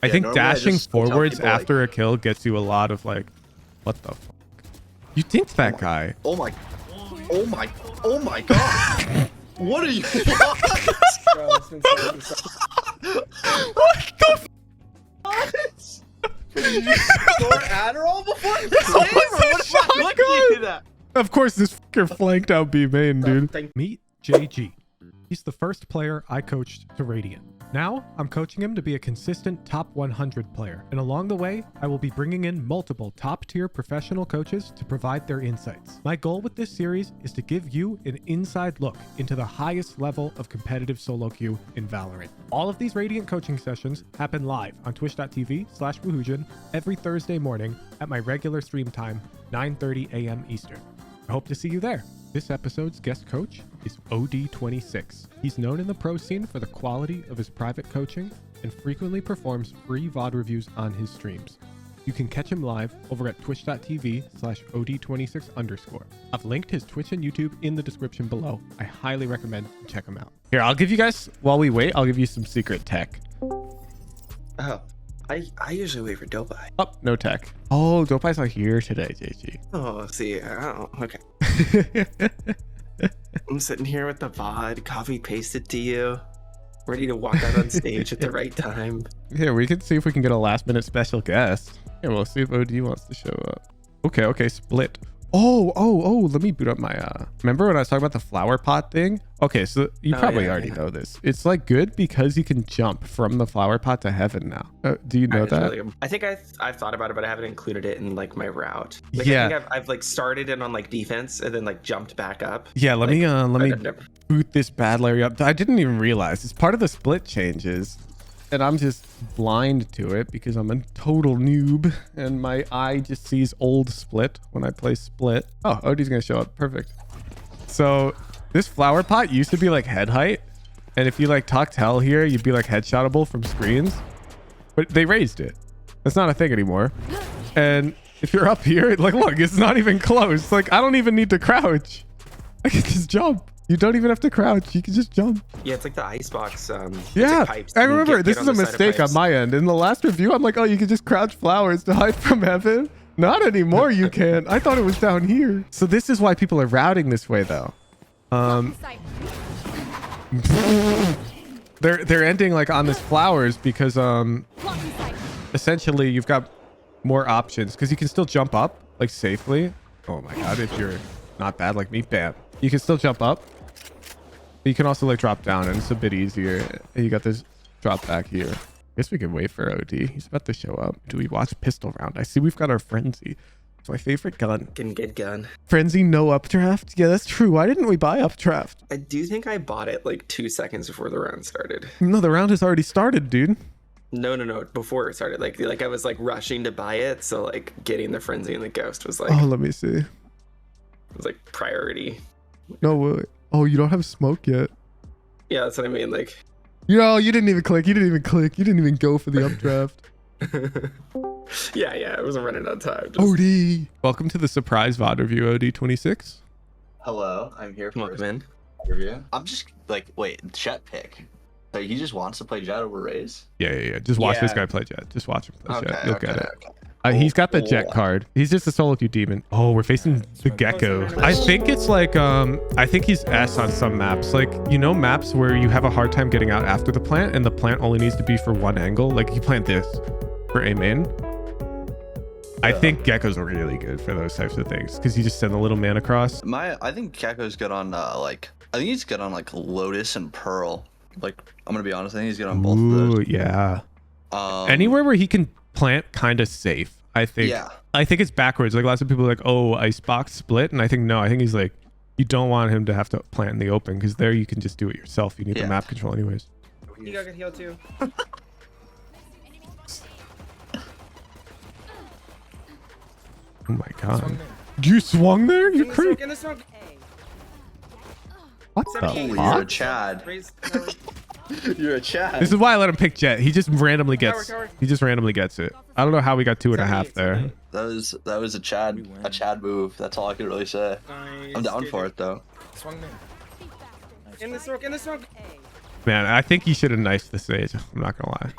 I think normally I dashing just tell forwards people, like, after a kill gets you a lot of like, what the fuck? You dinked that guy. oh my god. What are you? Bro, it's been so What the Did you store Adderall before this That game, was or a what did you do that? Of course, this fucker flanked out B main, dude. Thank- Meet JG. He's the first player I coached to Radiant. Now, I'm coaching him to be a consistent top 100 player. And along the way, I will be bringing in multiple top-tier professional coaches to provide their insights. My goal with this series is to give you an inside look into the highest level of competitive solo queue in Valorant. All of these Radiant coaching sessions happen live on twitch.tv/Woohoojin every Thursday morning at my regular stream time, 9:30 a.m. Eastern. I hope to see you there. This episode's guest coach is OD26. He's known in the pro scene for the quality of his private coaching and frequently performs free VOD reviews on his streams. You can catch him live over at twitch.tv/OD26_. I've linked his Twitch and YouTube in the description below. I highly recommend you check him out. Here, I'll give you guys, while we wait, I'll give you some secret tech. Oh, I usually wait for Dopai. Oh, no tech. Oh, Dopai's not here today, JG. Oh, see, I don't. Okay. I'm sitting here with the VOD, copy pasted to you, ready to walk out on stage at the right time. Here, we can see if we can get a last minute special guest. Yeah, we'll see if OD wants to show up. Okay, split. Oh, let me boot up my, remember when I was talking about the flower pot thing? Okay, so you probably already know this. It's like good because you can jump from the flower pot to heaven now. Do you know that? Really, I think I've thought about it, but I haven't included it in like my route. Like, Yeah. I think I've like started it on like defense and then like jumped back up. Yeah, let me I've let me never- boot this bad Larry up. I didn't even realize it's part of the split changes. And I'm just blind to it because I'm a total noob and my eye just sees old split when I play split. Oh, Odie's gonna show up. Perfect. So this flower pot used to be like head height. And if you like talked hell here, you'd be like headshotable from screens. But they raised it. That's not a thing anymore. And if you're up here, like, look, it's not even close. Like, I don't even need to crouch. I can just jump. You don't even have to crouch. You can just jump. Yeah, it's like the icebox. It's Yeah, like pipes. I You remember get this on is a the side of mistake on pipes. my end. In the last review, I'm like, oh, you can just crouch flowers to hide from heaven. Not anymore, you can't. I thought it was down here. So this is why people are routing this way, though. They're ending like on this flowers because essentially you've got more options because you can still jump up like safely. Oh my god, if you're not bad like me, bam, you can still jump up. But you can also like drop down and it's a bit easier. And you got this drop back here. Guess we can wait for OD. He's about to show up. Do we watch pistol round? I see we've got our frenzy. It's my favorite gun. Can get gun. Frenzy, no updraft. Yeah, that's true. Why didn't we buy updraft? I do think I bought it like 2 seconds before the round started. No, the round has already started, dude. No, before it started. Like I was like rushing to buy it, so like getting the frenzy and the ghost was like Oh, let me see. was like priority. No, wait. Oh, you don't have smoke yet. Yeah, that's what I mean. Like, You didn't even click. You didn't even go for the updraft. yeah, I wasn't running out of time. Just... OD. Welcome to the surprise VOD review, OD26. Hello, I'm here for Welcome in. review. I'm just like, wait, Jet pick. So he just wants to play Jet over Raze? Yeah. Just watch this Yeah. guy play Jet. Just watch him play Jet. You'll get it. Okay. He's got the Cool. Jet card. He's just a solo queue demon. Oh, we're facing the Gecko. I think it's like, I think he's S on some maps. Like, you know, maps where you have a hard time getting out after the plant and the plant only needs to be for one angle. Like you plant this for A main. I think Gecko's really good for those types of things because you just send the little man across. I think Gecko's good on I think he's good on like Lotus and Pearl. Like, I'm gonna be honest, I think he's good on both of Ooh, those. yeah. Anywhere where he can plant kind of safe, I think. Yeah. I think it's backwards. Like lots of people are like, oh, icebox split. And I think, no, I think he's like, you don't want him to have to plant in the open because there you can just do it yourself. You need the Yeah. map control anyways. You gotta get healed too. Oh my god. You swung there? You In the creep. smoke, in the smoke. What the Seventeen. You're a fuck? Chad. Raise, You're a Chad. This is why I let him pick Jet. He just randomly gets. Tower. He just randomly gets it. I don't know how we got 2.5 there. That was a Chad move. That's all I could really say. nice, I'm down dude. for it though. In the smoke, in the smoke. Man, I think he should have knifed the stage. I'm not gonna lie.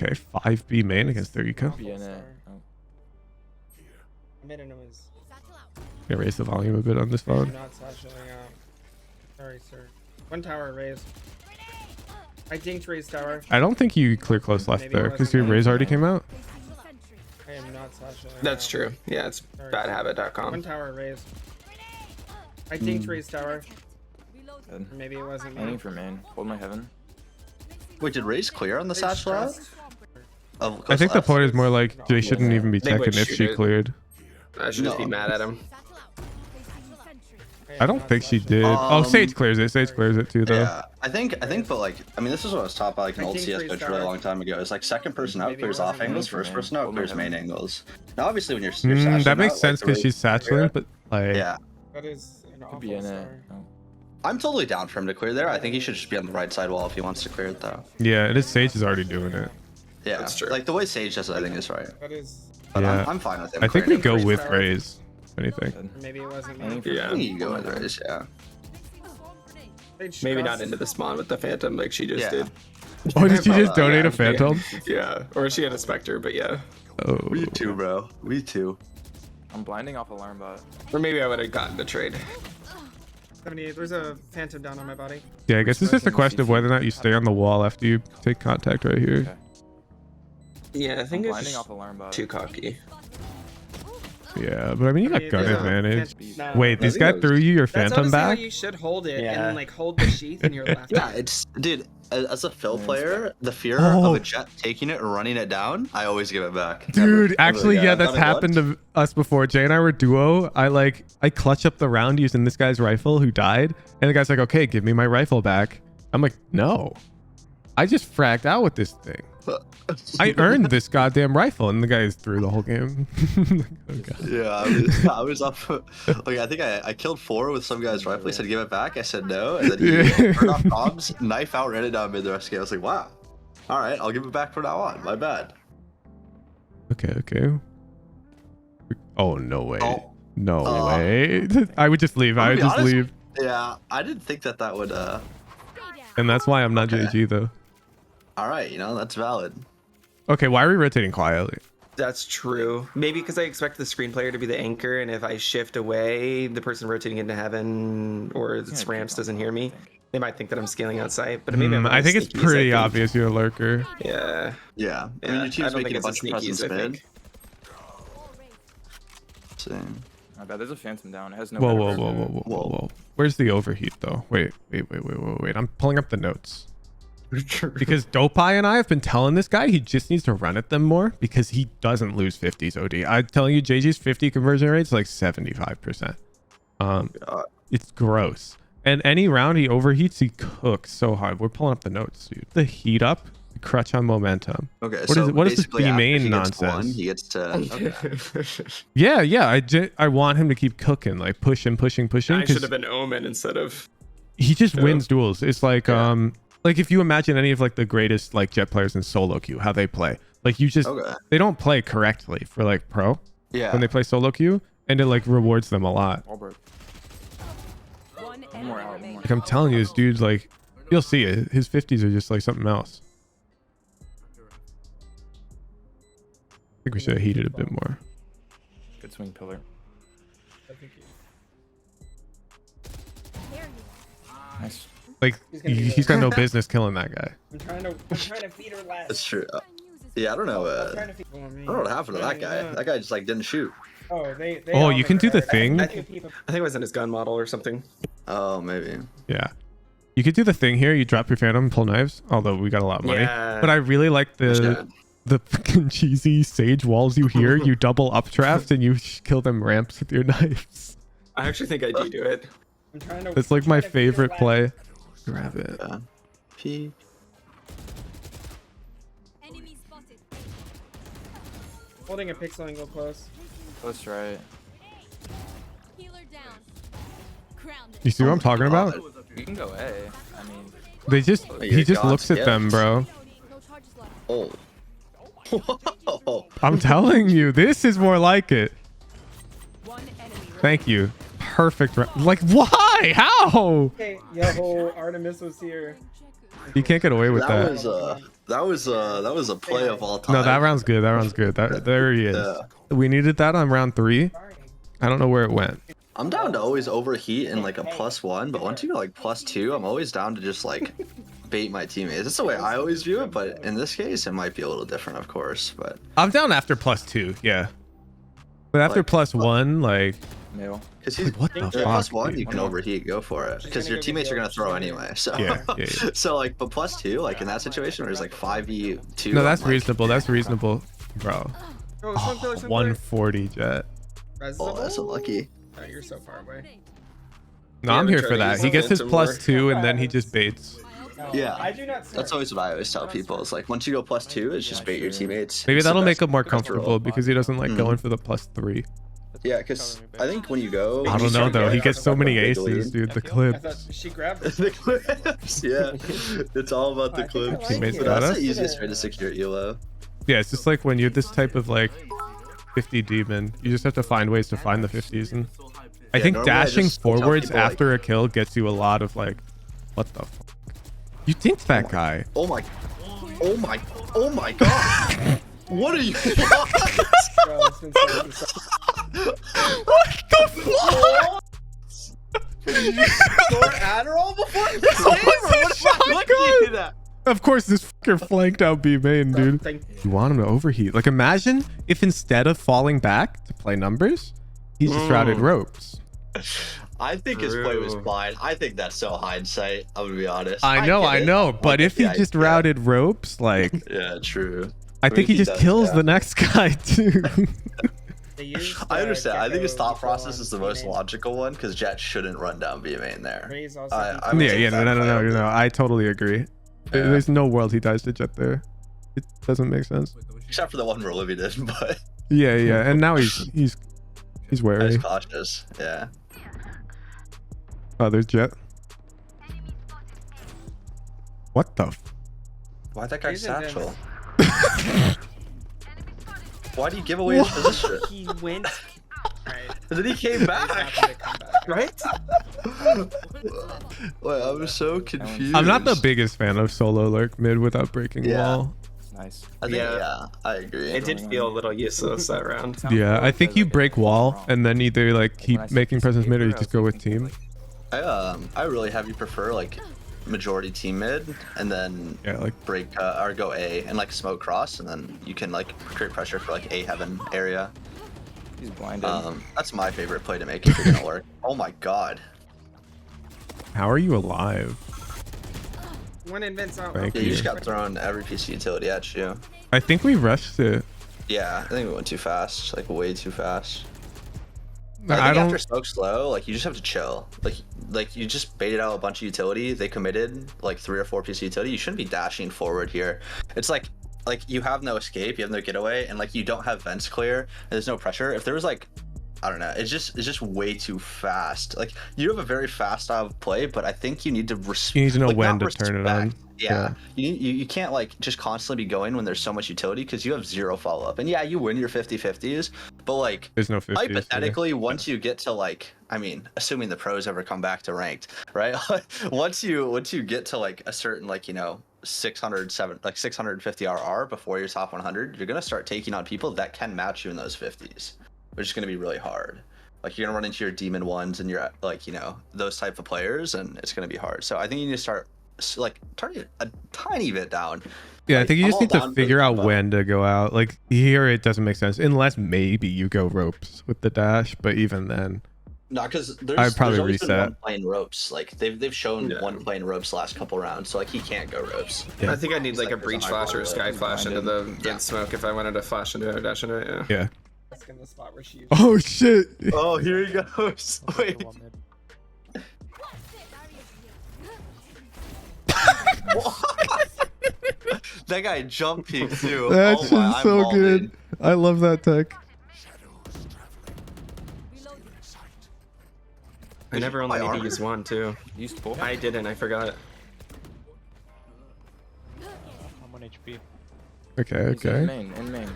Okay, 5B main against their eco. Awful Yeah, star. no. I made it was. Gonna raise the volume a bit on this I'm phone. not satchling out. Sorry, sir. One tower raised. I dinked raise tower. I don't think you clear close left Maybe it there because wasn't your mine. raise already came out. I am not satchling That's out. true. Yeah, it's Sorry. badhabit.com. One tower raised. I dinked raise tower. Good. Or maybe it wasn't me. Aiming for main. Hold my heaven. Wait, did Raze clear on the Raise satchel out? trust. Of I think the left? point is more like they shouldn't even be They would checking if shoot she it. cleared. I should just be No. mad at him. I don't think she did. Oh, Um, Sage clears it. Sage clears it too, though. Yeah, I think, but like, I mean, this is what I was taught by like an I old think CS Freeze coach a really Tower. long time ago. It's like second person out Maybe it clears off wasn't angles, me. first person out Hold my clears heaven. main angles. Now, obviously, when you're satcheling That makes out, sense like, because the she's satchling, but like, yeah, That is an Could be awful in star. it. No. I'm totally down for him to clear there. I think he should just be on the right side wall if he wants to clear it though. yeah, it is. Sage is already doing it. Yeah, That's true. Like the way Sage does it, I think is right. That is. But Yeah. I'm fine with him. I think we clearing go it. with Tower. raise. If anything. Good. Or maybe it wasn't me. Aiming for Yeah. I think you go with Raze, yeah. Sage Maybe trust. not into the spawn with the Phantom like she just Yeah. did. Oh, did you just Yeah, donate a yeah. phantom? Yeah, or she had a Spectre, but yeah. Oh, Me too, bro. Me too. I'm blinding off alarm bot. Or maybe I would have gotten the trade. 78. There's a phantom down on my body. yeah. I guess it's just a question of whether or not you stay on the wall after you take contact right here. Okay. Yeah, I I'm think it's blinding just off alarm bot. too cocky. Yeah, but I mean, you got gun Yeah. advantage. Nah. Wait, I this think guy that was- threw you your That's phantom honestly how back? you should hold it Yeah. and like hold the sheath in your left. Yeah, it's dude. As a fill Yeah, player, the fear Oh. of a jet taking it and running it down, I always give it back. Dude, Never- actually, never, yeah, that's not happened once. to us before. Jay and I were duo. I clutch up the round using this guy's rifle who died, and the guy's like, "Okay, give me my rifle back." I'm like, "No, I just fragged out with this thing. I earned this goddamn rifle," and the guy is through the whole game. Oh, God. Yeah, I was up. Like, I think I killed 4 with some guy's rifle. He said, "Give it back." I said no, and then he Yeah. turned off bombs, knife out, ran it down mid the rest of the game. I was like, "Wow, all right, I'll give it back from now on." My bad. Okay. Oh no way! Oh. No Oh. way! I would just leave. I I'll would be just honest- leave, Yeah, I didn't think that would. and that's why I'm not Okay. JG though. All right, that's valid. Okay, why are we rotating quietly? That's true. Maybe because I expect the screen player to be the anchor, and if I shift away, the person rotating into heaven or its ramps doesn't hear me. They might think that I'm scaling outside, but maybe I'm not I as think it's sneaky as I pretty think. obvious you're a lurker. Yeah. Yeah, I Yeah, mean, your team's don't think making a it's as bunch of sneaky presence as I mid. think. Same. My bad. There's a phantom down. It has no. Whoa, better whoa, version. whoa, whoa, whoa, whoa, whoa. Where's the overheat though? Wait. I'm pulling up the notes. Because Dopeye and I have been telling this guy he just needs to run at them more because he doesn't lose 50s OD. I'm telling you, JG's 50 conversion rate's like 75%. God. It's gross. And any round he overheats, he cooks so hard. We're pulling up the notes, dude. The heat up, the crutch on momentum. Okay, What so is it- what is this basically B after main he gets nonsense? one, he gets to. Okay. Yeah. I want him to keep cooking, like pushing. I should 'cause have been Omen instead of. he just Yeah. wins duels. It's like Yeah. like if you imagine any of like the greatest like jet players in solo queue, how they play. Like you just Okay. they don't play correctly for like pro Yeah. when they play solo queue, and it like rewards them a lot. Wallbreak. One One more enemy out. remaining. Like I'm telling you, this dude's like, you'll see it. His 50s are just like something else. I think we should have heated a bit more. Good swing pillar. I think Nice. Like He's gonna be he's got no business killing that guy. I'm trying to feed her last. That's true. Yeah, I don't know. I'm trying to feed. I don't know what happened to that guy. That guy just like didn't shoot. Oh, they Oh, all you can do the think they're thing? hard. I think I think it was in his gun model or something. Oh, maybe. Yeah. You could do the thing here. You drop your phantom, pull knives. Although we got a lot of money. Yeah. But I really like Yeah. the fucking cheesy sage walls you hear. You double updraft and you kill them ramps with your knives. I actually think I do it. I'm trying to. That's like I'm my trying to feed her favorite last. play. Grab it. Yeah. P. Enemy spotted. Holding a pixel angle close. Close right. Healer down. Grounded. You see what I'm talking about? You can go A. I mean, They just Oh, he your just God looks at them, skips. bro. No charges left. Oh. Whoa. I'm telling you, this is more like it. One enemy remaining. Thank you. Perfect. Like why? Why? How? Okay, yo, Artemis was here. You can't get away with that. That was a play of all time. No, that round's good. That round's good. There he is. Yeah. We needed that on round 3. I don't know where it went. I'm down to always overheat in like a +1, but once you go like +2, I'm always down to just like bait my teammates. That's the way I always view it, but in this case, it might be a little different, of course. But I'm down after +2. Yeah. But after Like, +1, like, Middle. because he's what the fuck? +1, you dude? can overheat. Go for it. Because your teammates are gonna throw anyway. So Yeah, yeah, yeah. so like, but +2, like in that situation where it's like 5v2. No, that's I'm like, reasonable. That's reasonable, bro. Oh, smoke pillar, smoke pillar. 140 jet. Oh, that's unlucky. Oh, you're so far away. No, Yeah, I'm we here try for to that. use He gets his momentum more. +2 and then he just baits. Yeah. I do not. That's always what I always tell people. It's like once you go +2, it's just bait your teammates. Maybe It's the that'll make best- him more best comfortable rule. because he doesn't like Mhm. going for the +3. Yeah, because I think when you go, I you don't know start though. He getting gets so many a big aces, lead. dude. The I clips. thought she grabbed it. The clips, yeah. It's all about the I think I clips. like Teammates it. got That's us. the easiest way to secure elo. Yeah, it's just like when you're this type of like 50 demon, you just have to find ways to find the 50s. And I Yeah, think normally I dashing just tell forwards people, like- after a kill gets you a lot of like, what the fuck? You dinked that guy. Oh my god! What are you? Bro, it's been so What the fuck? Score Adderall before the That was a shotgun! Of course, this fucker flanked out B main, dude. Thank You want him to overheat. Like, imagine if instead of falling back to play numbers, he just routed ropes. I think his play was True. fine. I think that's so hindsight. I'm gonna be honest. I know, get it. but I if he get the just idea. routed ropes, like, Yeah, true. I think he he just does, kills yeah. the next guy too. They used, I understand. I think his Gecko thought control process on is the most teammates. logical one because Jet shouldn't run down B main there. Raze also I controls- would Yeah, take yeah, that no, play over. I totally agree. Yeah. There's no world he dies to Jet there. It doesn't make sense. Except for the one where Livy did, but Yeah, yeah, and now he's I wary. was cautious. Yeah. Oh, there's Jet. What the? Why'd that guy Raze and satchel? Why do you give away his position? He went. Right. And then he came back. Happened to come back. Right? Wait, I'm so confused. I'm not the biggest fan of solo lurk mid without breaking Yeah. wall. Nice. I think, Yeah. yeah, I agree. It did feel a little useless that round. Yeah, I think you break wall and then either like keep making presence mid or you just go with team. I really have you prefer like majority team mid and then Yeah, like break or go A and like smoke cross and then you can like create pressure for like A heaven area. He's blinded. That's my favorite play to make if you're gonna lurk. Oh my god. how are you alive? One invents out. Thank Yeah, you you. just got thrown every piece of utility at you. I think we rushed it. Yeah, I think we went too fast, like way too fast. I I think don't. after smoke slow, like you just have to chill. Like you just baited out a bunch of utility. They committed like 3 or 4 pieces of utility. You shouldn't be dashing forward here. It's like you have no escape, you have no getaway, and like you don't have vents clear, and there's no pressure. If there was like, I don't know, it's just way too fast. Like you have a very fast style of play, but I think you need to You need to know like, when not to turn it on. respect. Yeah, you can't like just constantly be going when there's so much utility because you have 0 follow up. And yeah, you win your 50-50s, but like There's no 50s. hypothetically, once you get to like, I mean, assuming the pros ever come back to ranked, right? once you get to like a certain like 650 RR before your top 100, you're gonna start taking on people that can match you in those 50s, which is gonna be really hard. Like you're gonna run into your demon ones and your like those type of players, and it's gonna be hard. So I think you need to start like turning it a tiny bit down. Yeah, I Like, think you I'm just all need to down for figure the out fun. when to go out. Like here, it doesn't make sense unless maybe you go ropes with the dash. But even then, No, because I'd probably there's always been reset. one playing ropes. Like they've shown Yeah. one playing ropes last couple rounds, so like he can't go ropes. Yeah. I think I need like a There's breach high flash or a quality sky flash into the Yeah. smoke if I wanted to flash into it or dash into it. Yeah. yeah. That's in the spot where she. Oh shit! Oh, here he goes. Wait. That guy jump peek too. That's oh my, just I'm so all good. in. I love that tech. I never only My need to armor? use one too. Used both. I didn't. I forgot. I'm on HP. Okay, He's In okay. main, in main.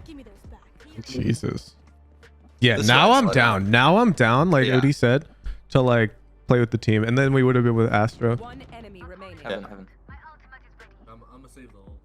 Give me those back. Jesus. Yeah, This now guy's I'm like- down. Now I'm down. Like Yeah. Odie said, to like play with the team, and then we would have been with Astro. One enemy remaining. Heaven, heaven. I'm gonna save the whole.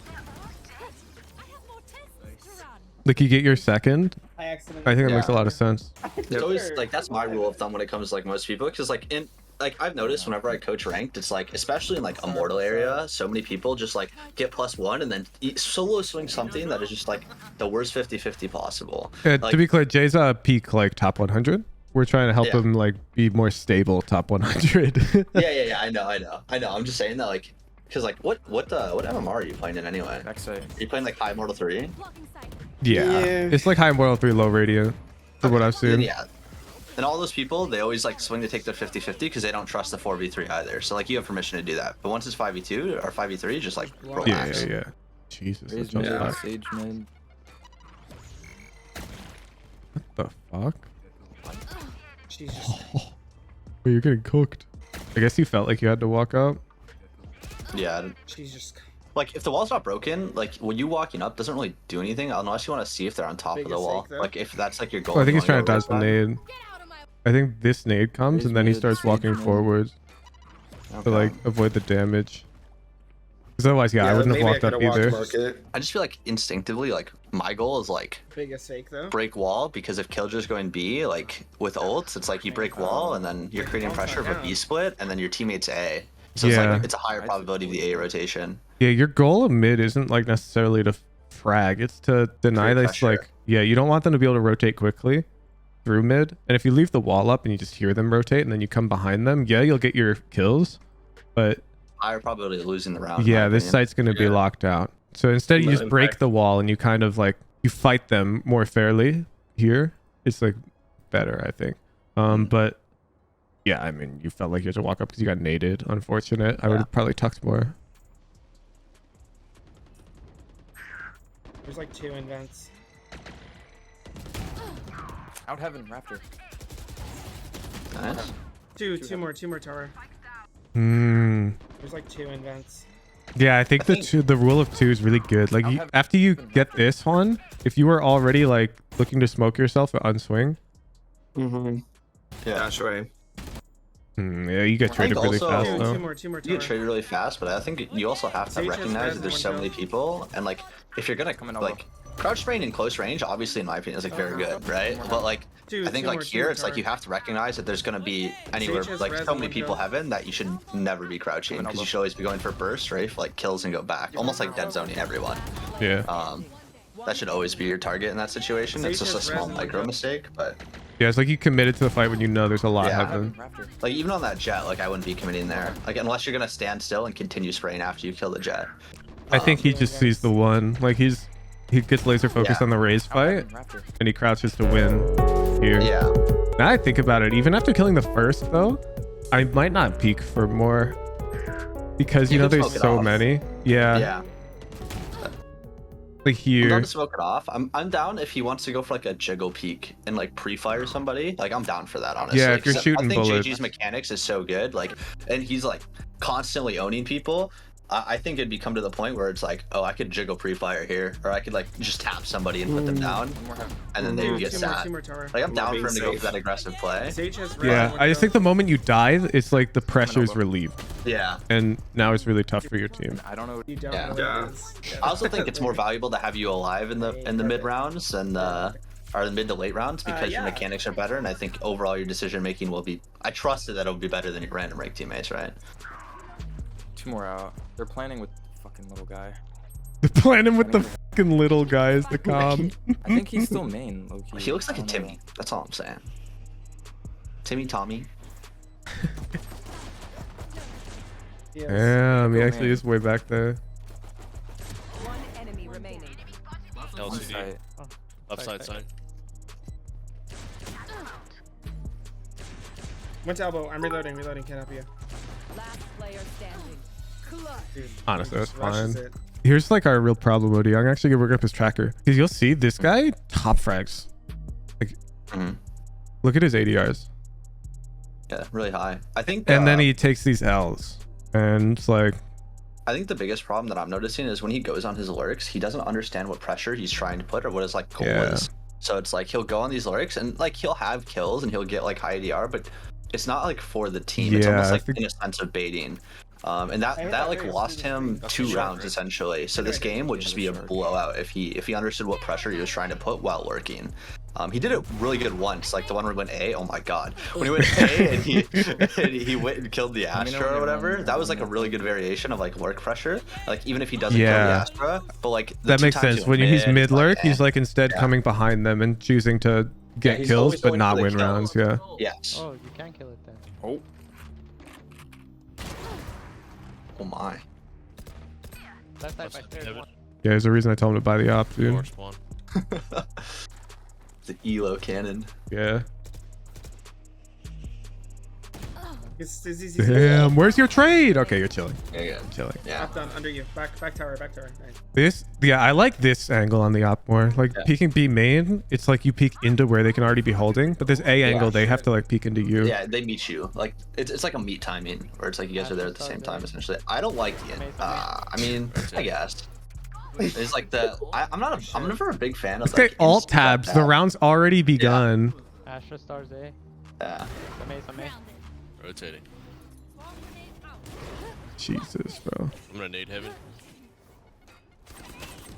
I have more tests to run. Like you get your second. I accidentally. I think that Yeah. makes a lot of sense. It's always like that's my rule of thumb when it comes to like most people, because like in like I've noticed whenever I coach ranked, it's like especially in like Immortal area, so many people just like get +1 and then solo swing something that is just like the worst 50-50 possible. To Like, be clear, Jay's peak like top 100. We're trying to help Yeah. him like be more stable top 100. yeah. I know. I'm just saying that like, because like what MMR are you playing in anyway? Backside. Are you playing like High Immortal 3? Blocking sight. Yeah. Yeah. It's like high Immortal 3 low radiant from what I've seen. Yeah. And all those people, they always like swing to take their 50-50 because they don't trust the 4v3 either. So like you have permission to do that. But once it's 5v2 or 5v3, just like Yeah, relax. yeah. Jesus. Raise that jump mid, back. Sage mid. What the fuck? She's just. Oh, you're getting cooked. I guess you felt like you had to walk up. Yeah. She's just. Like if the wall's not broken, like when you walking up doesn't really do anything unless you want to see if they're on top of the Biggest wall. sake, though. Like if that's like your goal. Oh, I think you he's trying to wanna dodge go the with nade. Get out of my I think this nade comes Raise and then he mid, starts Sage walking mid. forwards to Okay. like avoid the damage. Because otherwise, yeah, I wouldn't have maybe walked up could've walked either. market. I just feel like instinctively, like my goal is like Biggest fake though. break wall, because if Killjoy's going B, like with ults, it's like you break wall and then you're creating pressure of a B split and then your teammate's A. So it's Yeah. like it's a higher probability of the A rotation. Yeah, your goal of mid isn't like necessarily to frag. It's to deny Create this. pressure. Like, yeah, you don't want them to be able to rotate quickly through mid. And if you leave the wall up and you just hear them rotate and then you come behind them, yeah, you'll get your kills. But Higher probability of losing the round. in yeah, my this opinion. site's going to be Yeah. locked out. So instead, you No just break impact. the wall and you kind of like you fight them more fairly here. It's like better, I think. But yeah, I mean, you felt like you had to walk up because you got naded. Unfortunate. I would Yeah. have probably tucked more. There's like 2 invents. Out heaven, Raptor. Nice. Two more tower. Hmm. There's like 2 invents. Yeah, I think the rule of 2 is really good. Like I'll you, have- after you get this one, if you were already like looking to smoke yourself at unswing, Mm-hmm. Yeah. Dash away. yeah, you get I traded think really also- fast Two though. more You tower. get traded really fast, but I think you also have to Sage has recognize res that there's and so one many kill. people, and like if you're gonna Coming over. like crouch train in close range, obviously in my opinion is like very good, right? But like Two- I think two like more, two here more it's like tower. you have to recognize that there's gonna be anywhere has like res so and many one people kill. heaven that you should never be crouching Coming because you over. should always be going for burst, right? For, like kills and go back, almost like dead zoning everyone. Yeah, That should always be your target in that situation. It's Sage just a has small res and one micro kill. mistake, but yeah. It's like you committed to the fight when you know there's a lot Yeah. happening. Raptor. like even on that jet, like I wouldn't be committing there, like unless you're gonna stand still and continue spraying after you kill the jet. I think he just sees the one. Like he gets laser focused Yeah. on the raise Out fight heaven, Raptor. and he crouches to win here. Yeah. Now I think about it, even after killing the first though, I might not peek for more because you You know can there's smoke it so off. many. Yeah, Yeah. like I'm here. down to smoke it off. I'm down if he wants to go for like a jiggle peek and like pre-fire somebody. Like I'm down for that, honestly. Yeah, if you're 'Cause shooting I think bullets. JG's mechanics is so good. Like, and he's like constantly owning people. I think it'd become to the point where it's like, oh, I could jiggle pre-fire here, or I could like just tap somebody and put them down, One more heaven. and then they would get Two sat. more tower. Like I'm down being for him to go safe. for that aggressive play. Sage has res Yeah, and one I just kill. think the moment you die, it's like the pressure's over. relieved, Yeah. and now it's really tough for your team. I don't know. You don't Yeah. know what Yeah. it is. I also think it's more valuable to have you alive in the mid rounds and or the mid to late rounds because your yeah. mechanics are better, and I think overall your decision making will be. I trusted that it would be better than your random rank teammates, right? 2 more out. They're planning with the fucking little guy. Planning with the fucking little guys to come. I think he's still main, low-key. He looks like I a don't know. Timmy. That's all I'm saying. Timmy Tommy. Yes. Damn, he Go actually man. is way back there. One enemy remaining. On LCD. site. Left side. Went to elbow. I'm reloading. Can't help you. Last player standing. Clutch. Dude, Honestly, he that's just rushes fine. it. Here's like our real problem, Odie. I'm actually gonna work up his tracker because you'll see this guy top frags. Mhm. Look at his ADRs, Yeah, really high. I think. and then he takes these L's, and it's like, I think the biggest problem that I'm noticing is when he goes on his lurks, he doesn't understand what pressure he's trying to put or what his like goal Yeah. is. So it's like he'll go on these lurks and like he'll have kills and he'll get like high ADR, but it's not like for the team. Yeah, It's almost I like think- in a sense of baiting. And that like lost him 2 rounds essentially. So this game would just be a blowout if he understood what pressure he was trying to put while lurking. He did it really good once, like the one where he went A. Oh my god, when he went A and he went and killed the Astra or whatever. That was like a really good variation of like lurk pressure. Like even if he doesn't kill the Yeah. Astra, but like the That 2 makes times sense. he When went he's mid, mid lurk, like, he's like instead Yeah. coming behind them and choosing to get he's kills always but going not for the win kill. rounds. Yeah. Yes. Oh, you can kill it then. Oh, Oh my. Last time I stairs one. Yeah, there's a reason I told him to buy the op, dude. More spawn. The Elo cannon. Yeah. It's Damn, where's your trade? Okay, you're chilling. Yeah. Chilling. Yeah. Up, down, under you. Back tower. Nice. This, yeah, I like this angle on the op more. Like Yeah. peeking B main, it's like you peek into where they can already be holding, but this A angle, they have to like peek into you. Yeah, they meet you. Like it's like a meet timing, where it's like you guys are there at the same time essentially. I don't like the. I mean, I guess. It's like I'm never a big fan of. This guy like, alt instant tabs. tab. The round's already begun. Astra stars A. Yeah. Some A, some A. Rotating. Jesus, bro. I'm gonna nade heaven.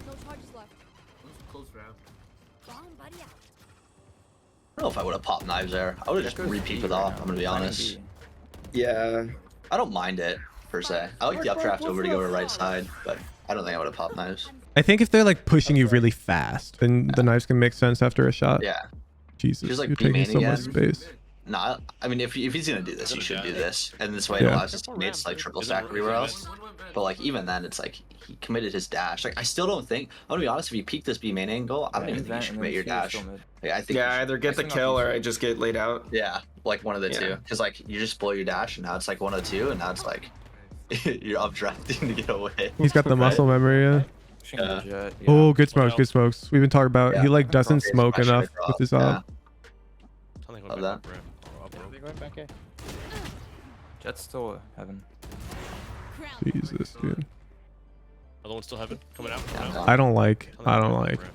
No charges left. Close round. Bomb buddy out. I don't know if I would have popped knives there. I would have just repeated it off. I'm gonna be honest. Yeah. I don't mind it per se. I like the updraft over to go to right side, but I don't think I would have popped knives. I think if they're like pushing you really fast, then the knives can make sense after a shot. Yeah. Jesus, He's like you're taking B-main so much again. space. Nah, I mean, if he's gonna do this, he should do this, and this way it Yeah. allows his teammates to like triple stack everywhere else. But like even then, it's like he committed his dash. Like I still don't think. I'm gonna be honest. If you peek this B main angle, I don't even think you should commit your dash. Like, I think. Yeah, you either get the kill or I just get laid out. should, yeah, like one of the Yeah. two. Because like you just blow your dash, and now it's like 102, and now it's like you're updrafting to get away. He's got the muscle memory, yeah. Yeah. Oh, good smokes, good smokes. We've been talking about he like doesn't Okay, smoke smash it enough across, with his yeah. op. I think Love I'm that. back ramp. Or up They're ramp. going back A. Jet's still heaven. Jesus, dude. Other one still heaven. Coming out. Yeah, Coming I'm out. down. I don't like. I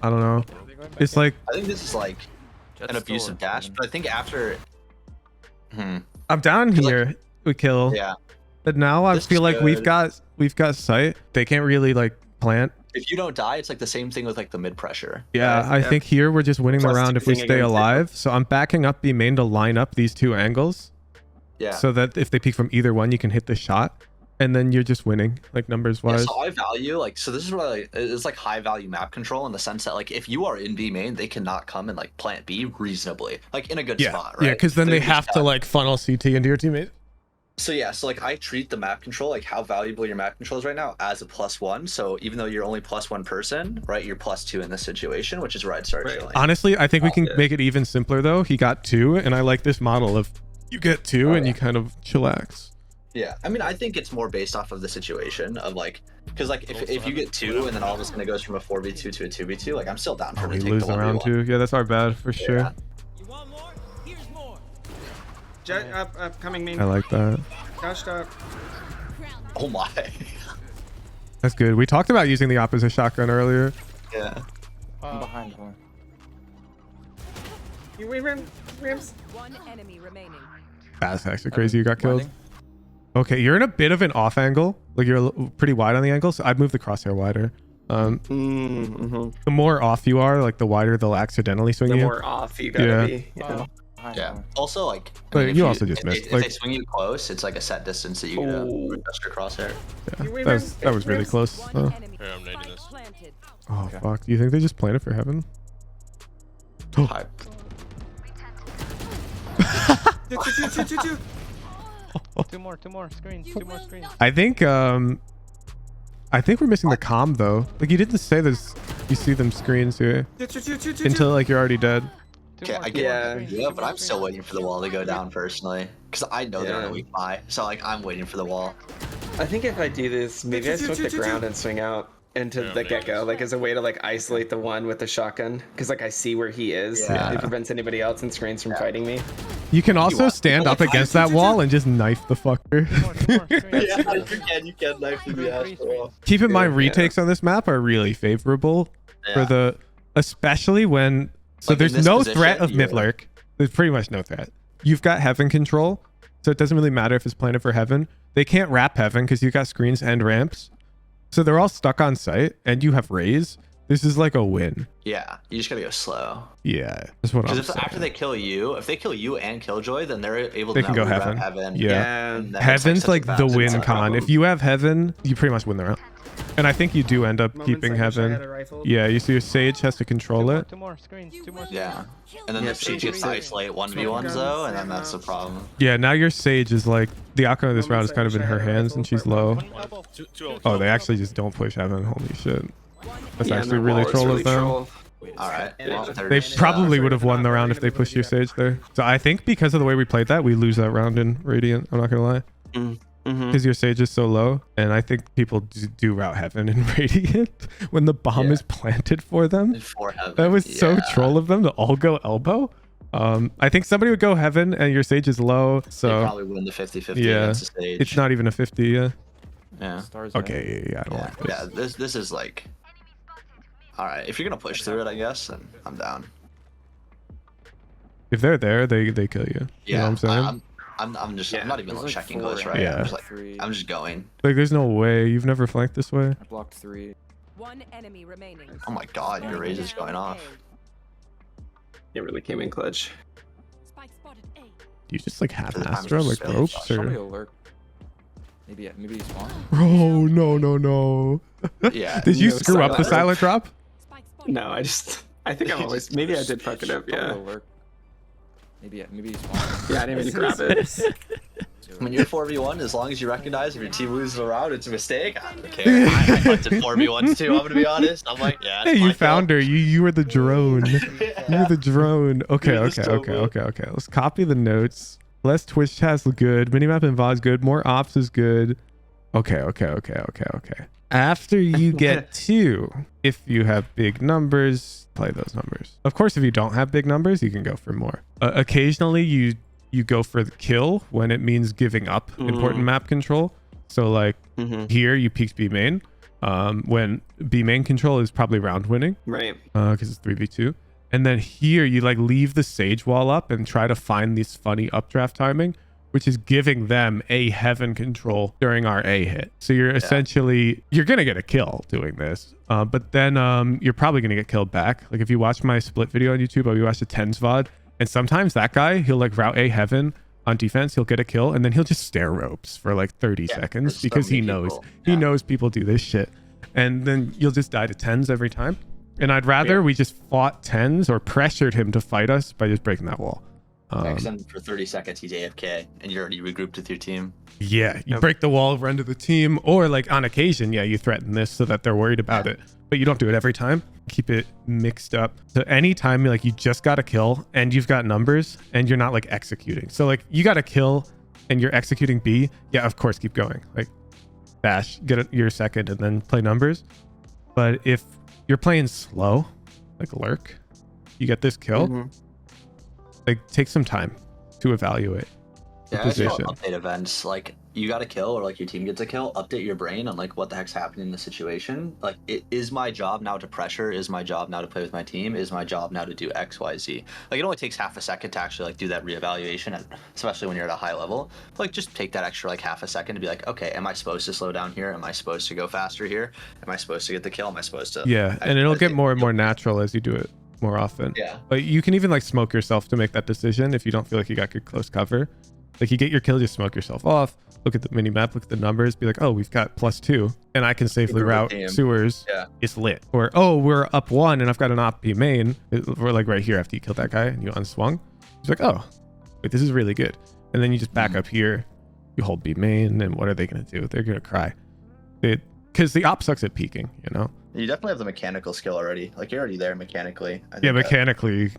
don't know. They're going back It's A. like I think this is like Jet's an still abusive dash, heaven. but I think after. I'm down Feel like- here. We kill. Yeah. But now I This feel is like we've good. got sight. They can't really like plant. If you don't die, it's like the same thing with like the mid pressure. Yeah, I think here we're just winning the Plus round if we thing stay against it. alive. So I'm backing up B main to line up these two angles Yeah. so that if they peek from either one, you can hit the shot, and then you're just winning like numbers Yeah, wise. so I value like this is what it's like high value map control in the sense that like if you are in B main, they cannot come and like plant B reasonably, like in a good Yeah, spot, right? yeah, because then They're they just have to done. like funnel CT into your teammate. So yeah, so like I treat the map control, like how valuable your map control is right now, as a +1. So even though you're only +1 person, right, you're +2 in this situation, which is where I'd start Right. chilling. Honestly, I think we can yeah. make it even simpler though. He got 2, and I like this model of you get 2 and you kind of chillax. Yeah, I mean, I think it's more based off of the situation of like, because like if you get 2 and then all of a sudden it goes from a 4v2 to a 2v2, like I'm still down for Oh, him we to take lose the the round 1v1. 2. Yeah, that's our bad for sure. Yeah. Jet up, coming main. I like that. Dashed up. Oh my. That's good. We talked about using the opposite shotgun earlier. Yeah. I'm behind one. You win, Rams. One enemy remaining. That's actually crazy. You got killed. Blinding. Okay, you're in a bit of an off angle. Like you're pretty wide on the angle, so I'd move the crosshair wider. Mm-hmm. The more off you are, like the wider they'll accidentally swing The you. more off you gotta Yeah. be. Yeah. Behind Yeah. one. Also, like, But if you also just if missed, They, like- if they swing you close, it's like a set distance that you get Ooh. to adjust your crosshair. Yeah, You win, that was really Rams. close. One though. enemy. Here, I'm nading Spike this. planted. Oh Okay. fuck! Do you think they just planted for heaven? Hype. Two more screens. Two more screens. I think we're missing the comm though. Like you didn't say this. You see them screens here until like you're already dead. Two Okay, more, I two get more Yeah. screens, Yeah, two but more I'm still screens. waiting for the wall to go down personally, because I know they're on Yeah. a weak buy. So like, I'm waiting for the wall. I think if I do this, maybe I smoke the ground and swing out into Yeah, the maybe. get-go, like as a way to like isolate the one with the shotgun, because like I see where he is. Yeah. It prevents anybody else in screens from fighting me. You can also want- stand up against that wall and just knife the fucker. Two more screens. you can knife Two more screens. Keep in mind, Yeah. retakes on this map are really favorable for the, especially when. So Like, in there's this no position, threat of you're- mid lurk. There's pretty much no threat. You've got heaven control, So it doesn't really matter if it's planted for heaven. They can't wrap heaven because you got screens and ramps. So they're all stuck on site and you have raise. This is like a win. Yeah, you just gotta go slow. Yeah, that's what I'm Because saying. after they kill you, if they kill you and Killjoy, then they're able They to can now go rewrap heaven. Yeah. Yeah. And then it's Heaven's such a like the fast- win it's a con. problem. If you have heaven, you pretty much win the round. And I think you do end up Moments keeping I wish I had heaven. a rifle. Yeah, you see your Sage has to control it. Two more screens. Two more screens. Yeah. And then Yeah, the Siege Sage gets to is- isolate 1v1s though, and then that's the problem. Yeah, now your Sage is like, the outcome of this round is Moments I kind of in wish I her had a hands rifle and she's for low. One elbow. Oh, they actually just don't push heaven. Holy shit. That's Yeah, actually the really wall is troll really of them. troll. All right. Well, They there's, probably sure would have they're won the not round really if they gonna be able pushed to your do that. Sage there. So I think because of the way we played that, we lose that round in Radiant. I'm not gonna lie. Mm-hmm. Because your Sage is so low, and I think people do route heaven in Radiant when the bomb Yeah. is planted for them. for heaven. That was so Yeah. troll of them to all go elbow. I think somebody would go heaven, and your Sage is low, They so probably win the 50-50 Yeah. against the Sage. it's not even a 50. Yeah. Yeah. Stars. Okay. Yeah. I don't Yeah. like this. Yeah. This is like. All right. If you're gonna push through it, I guess, then I'm down. If they're there, they kill you. You know what I'm saying? I'm just. Yeah. I'm not even There's like checking four close, in right? Yeah. I'm just like. three. I'm just going. Like, there's no way you've never flanked this way. I blocked 3. One enemy remaining. Oh my God, your raise is going off. It really came in clutch. Spike spotted A. Do you just like have For the time Astra it's like so ropes Somebody or? will lurk. Maybe he's spawn. Bro, no. Yeah. Did you No screw up the silent silent drop? Spike spotted. No, I think I'm always. Maybe I did fuck it up. Somebody Yeah. will lurk. Maybe he's spawn. Yeah, I didn't even grab it. When you're 4v1, as long as you recognize if your team loses a round, it's a mistake. I don't care. I hunted 4v1s too. I'm gonna be honest. I'm like, yeah. Hey, you found her. You were the drone. You were the drone. Okay. You're the Okay. Let's copy the notes. Less Twitch chat's good. Minimap and VOD's good. More ops is good. Okay. After you get 2, if you have big numbers, play those numbers. Of course, if you don't have big numbers, you can go for more. Occasionally, you go for the kill when it means giving up important map control. So like here, you peeked B main. When B main control is probably round winning. Right. Because it's 3v2. And then here you like leave the Sage wall up and try to find this funny updraft timing, which is giving them a heaven control during our A hit. So you're essentially, you're going to get a kill doing this. But then you're probably going to get killed back. Like if you watch my split video on YouTube, or you watch the 10s VOD, and sometimes that guy, he'll like route A heaven on defense, he'll get a kill, and then he'll just stare ropes for like 30 seconds there's so because he many knows, people. he Yeah. knows people do this shit. And then you'll just die to 10s every time. And I'd rather we just fought 10s or pressured him to fight us by just breaking that wall. Next time for 30 seconds, he's AFK, and you're already regrouped with your team. Yeah, you break the wall, run to the team, or like on occasion, you threaten this so that they're worried about it. But you don't do it every time. Keep it mixed up. So anytime like you just got a kill and you've got numbers and you're not like executing. So like you got a kill and you're executing B, yeah, of course, keep going. Like dash, get your second and then play numbers. But if you're playing slow, like lurk, you get this kill, like take some time to evaluate the Yeah, I just position. update events. Like you got a kill, or like your team gets a kill. Update your brain on like what the heck's happening in the situation. Like, it is my job now to pressure. Is my job now to play with my team. Is my job now to do X, Y, Z. Like it only takes half a second to actually like do that reevaluation, and especially when you're at a high level. Like just take that extra like half a second to be like, okay, am I supposed to slow down here? Am I supposed to go faster here? Am I supposed to get the kill? Am I supposed to? Yeah, and it'll get more and more natural as you do it more often. Yeah. But you can even like smoke yourself to make that decision if you don't feel like you got good close cover. Like you get your kill, just smoke yourself off. Look at the mini map, look at the numbers, be like, oh, we've got +2, and I can safely Improve the route team. sewers. Yeah. It's lit. Or oh, we're up 1 and I've got an op B main. We're like right here after you killed that guy and you unswung. It's like, oh, wait, this is really good. And then you just back up here, you hold B main, and what are they gonna do? They're gonna cry. Because the op sucks at peeking, you know. You definitely have the mechanical skill already. Like you're already there mechanically. I Yeah, think that- mechanically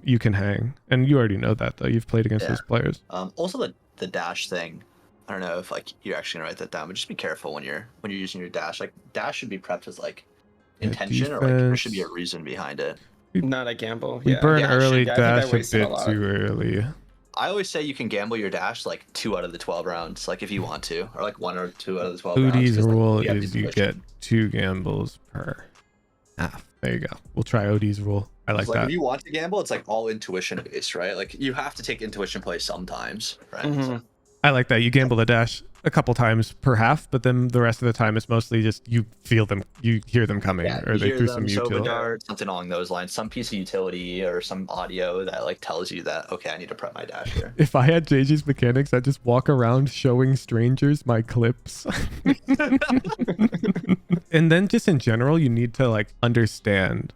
you can hang, and you already know that though. You've played against Yeah. those players. Also the dash thing. I don't know if like you're actually gonna write that down, but just be careful when you're using your dash. Like dash should be prepped as like Yeah, intention, or like there should be a defense. reason behind it. Not a gamble. We Yeah. burn yeah, early, I think I dash a wasted a bit lot. too early. I always say you can gamble your dash like 2 out of the 12 rounds, like if you want to, or like 1 or 2 out of the 12 rounds. Udi's 'cause, like, rule have is the you intuition. get 2 gambles per half. There you go. We'll try Odie's rule. I like It's like that. if you want to gamble, it's like all intuition based, right? Like you have to take intuition plays sometimes, right? Mhm. So I like that. You gamble the dash a couple times per half, but then the rest of the time it's mostly just you feel them, you hear them coming, Yeah, or you they hear threw them, some Soba util. dart, something along those lines. Some piece of utility or some audio that like tells you that, okay, I need to prep my dash here. If I had JG's mechanics, I'd just walk around showing strangers my clips. And then just in general, you need to like understand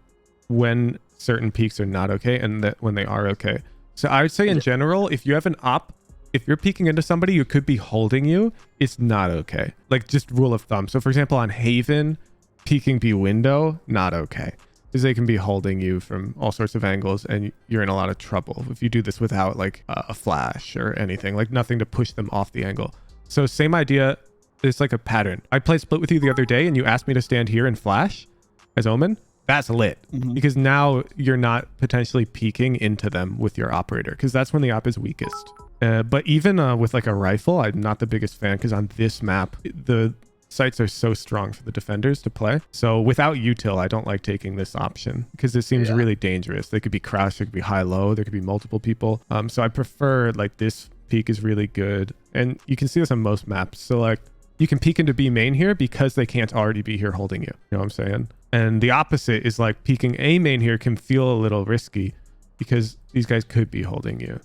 when certain peaks are not okay and that when they are okay. So I would say in general, if you have an op, if you're peeking into somebody who could be holding you, it's not okay. Like just rule of thumb. So for example, on Haven, peeking B window, not okay. Because they can be holding you from all sorts of angles and you're in a lot of trouble if you do this without like a flash or anything, like nothing to push them off the angle. So same idea, it's like a pattern. I played split with you the other day and you asked me to stand here and flash as Omen. That's lit because now you're not potentially peeking into them with your operator because that's when the op is weakest. But even with like a rifle, I'm not the biggest fan because on this map, the sights are so strong for the defenders to play. So without util, I don't like taking this option because it seems really dangerous. They could be crouched, they could be high-low, there could be multiple people. So I prefer like this peek is really good. And you can see this on most maps. So like you can peek into B main here because they can't already be here holding you. You know what I'm saying? And the opposite is like peeking A main here can feel a little risky because these guys could be holding you.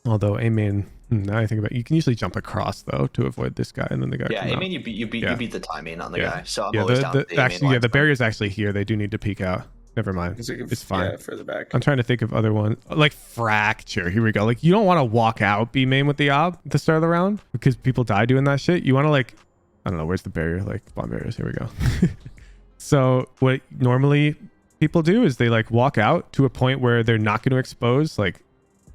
Although A main, now I think about it, you can usually jump across though to avoid this guy and then the guy. Yeah, come I out. mean you beat the timing on the guy. So I'm yeah, always down with the actually, yeah, the barrier's actually here. They do need to peek out. Never mind. It's fine. Yeah, further back. I'm trying to think of other ones like Fracture. Here we go. Like you don't want to walk out B main with the ob at the start of the round because people die doing that shit. You want to like, I don't know, where's the barrier? Like spawn barriers. Here we go. So what normally people do is they like walk out to a point where they're not going to expose, like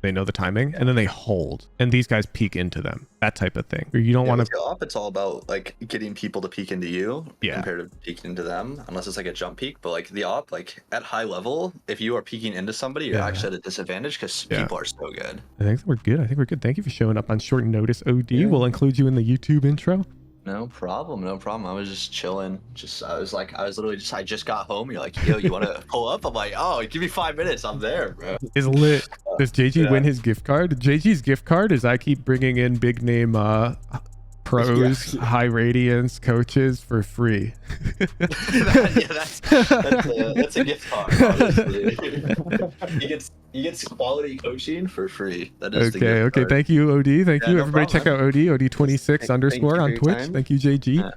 they know the timing, and then they hold, and these guys peek into them. That type of thing. Or you don't want to. Op, it's all about like getting people to peek into you compared to peeking into them, unless it's like a jump peek. But like the op, like at high level, if you are peeking into somebody, you're actually at a disadvantage because people are so good. I think we're good. I think we're good. Thank you for showing up on short notice, OD. We'll include you in the YouTube intro. No problem. I was just chilling. I just got home. You're like, yo, you want to pull up? I'm like, oh, give me 5 minutes. I'm there, bro. Is lit. Does JG win his gift card? JG's gift card is I keep bringing in big name pros, high radiance coaches for free. That's a gift card. Honestly. he gets quality coaching for free. That is okay. Thank you, OD. Thank you. No Everybody problem. check out OD, OD26 _ on Twitch. time. Thank you, JG. Yeah.